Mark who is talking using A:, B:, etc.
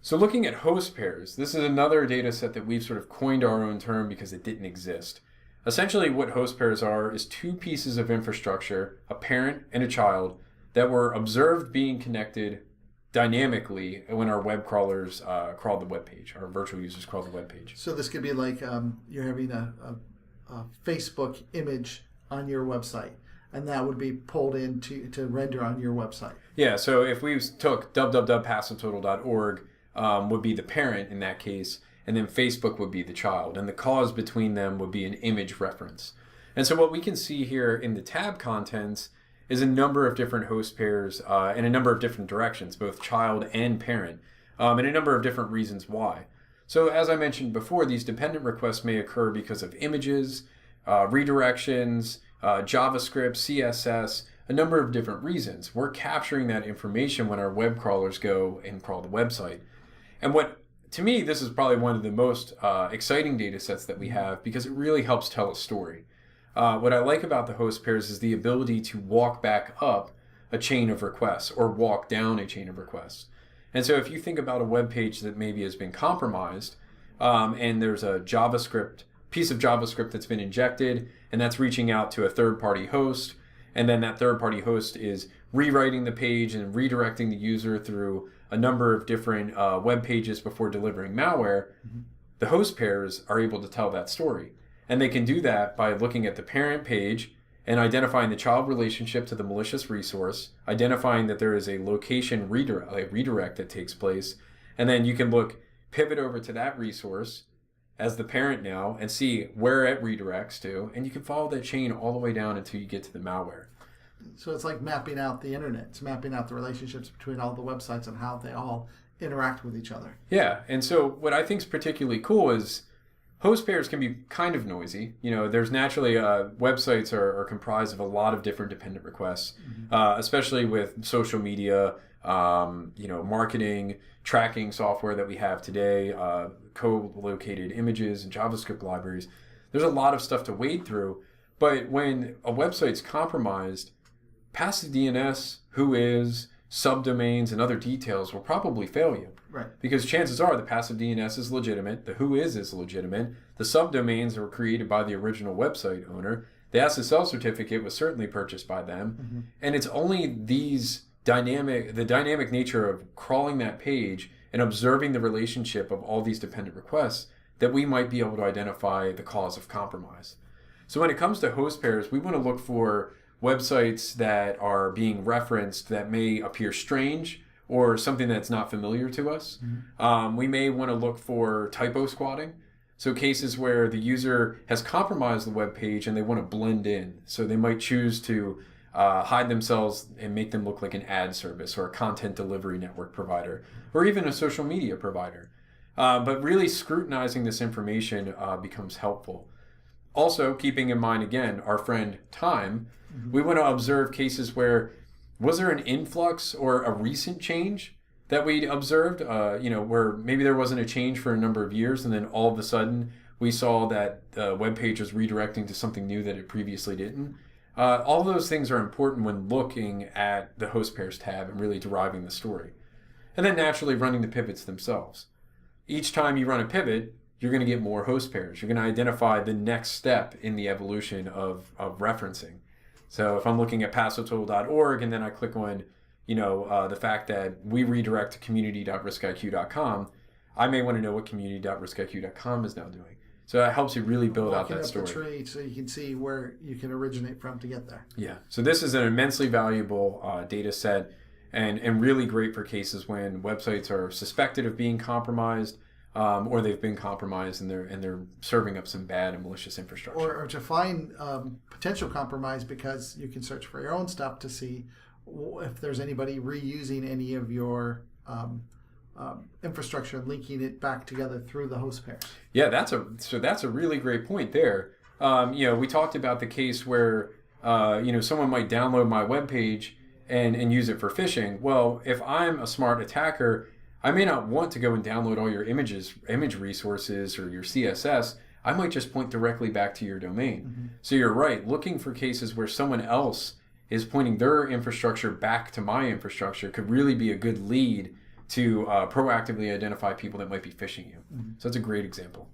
A: So looking at host pairs, this is another data set that we've sort of coined our own term because it didn't exist. Essentially what host pairs are is two pieces of infrastructure, a parent and a child, that were observed being connected dynamically when our web crawlers crawled the web page, our virtual users crawled the web page.
B: So this could be like you're having a Facebook image on your website, and that would be pulled in to render on your website.
A: Yeah, so if we took www.passivetotal.org would be the parent in that case, and then Facebook would be the child, and the cause between them would be an image reference. And so what we can see here in the tab contents is a number of different host pairs in a number of different directions, both child and parent, and a number of different reasons why. So as I mentioned before, these dependent requests may occur because of images, redirections, JavaScript, CSS, a number of different reasons. We're capturing that information when our web crawlers go and crawl the website. And what, to me, this is probably one of the most exciting data sets that we have because it really helps tell a story. What I like about the host pairs is the ability to walk back up a chain of requests or walk down a chain of requests. And so if you think about a web page that maybe has been compromised and there's a piece of JavaScript that's been injected and that's reaching out to a third-party host, and then that third-party host is rewriting the page and redirecting the user through a number of different web pages before delivering malware, the host pairs are able to tell that story. And they can do that by looking at the parent page and identifying the child relationship to the malicious resource, identifying that there is a location redirect that takes place, and then you can pivot over to that resource as the parent now and see where it redirects to, and you can follow that chain all the way down until you get to the malware.
B: So it's like mapping out the internet. It's mapping out the relationships between all the websites and how they all interact with each other.
A: Yeah, and so what I think is particularly cool is host pairs can be kind of noisy. You know, there's naturally websites are comprised of a lot of different dependent requests, especially with social media, marketing, tracking software that we have today, co-located images and JavaScript libraries. There's a lot of stuff to wade through. But when a website's compromised, passive DNS, whois, subdomains, and other details will probably fail you.
B: Right.
A: Because chances are the passive DNS is legitimate, the whois is legitimate, the subdomains were created by the original website owner, the SSL certificate was certainly purchased by them, and it's only the dynamic nature of crawling that page and observing the relationship of all these dependent requests that we might be able to identify the cause of compromise. So when it comes to host pairs, we want to look for websites that are being referenced that may appear strange or something that's not familiar to us. We may want to look for typo squatting. So cases where the user has compromised the web page and they want to blend in. So they might choose to hide themselves and make them look like an ad service or a content delivery network provider or even a social media provider. But really scrutinizing this information becomes helpful. Also, keeping in mind, again, our friend time, we want to observe cases where was there an influx or a recent change that we observed, where maybe there wasn't a change for a number of years and then all of a sudden we saw that the web page was redirecting to something new that it previously didn't. All those things are important when looking at the host pairs tab and really deriving the story. And then naturally running the pivots themselves. Each time you run a pivot, you're going to get more host pairs. You're going to identify the next step in the evolution of referencing. So if I'm looking at PassiveTotal.org and then I click on, the fact that we redirect to community.riskiq.com, I may want to know what community.riskiq.com is now doing. So that helps you really build out that story.
B: Walking up the tree so you can see where you can originate from to get there.
A: Yeah. So this is an immensely valuable data set and really great for cases when websites are suspected of being compromised, or they've been compromised and they're serving up some bad and malicious infrastructure.
B: Or to find potential compromise, because you can search for your own stuff to see if there's anybody reusing any of your infrastructure and linking it back together through the host pairs.
A: Yeah, that's a really great point there. We talked about the case where someone might download my web page and use it for phishing. Well, if I'm a smart attacker, I may not want to go and download all your image resources or your CSS. I might just point directly back to your domain. So you're right, looking for cases where someone else is pointing their infrastructure back to my infrastructure could really be a good lead to proactively identify people that might be phishing you. So that's a great example.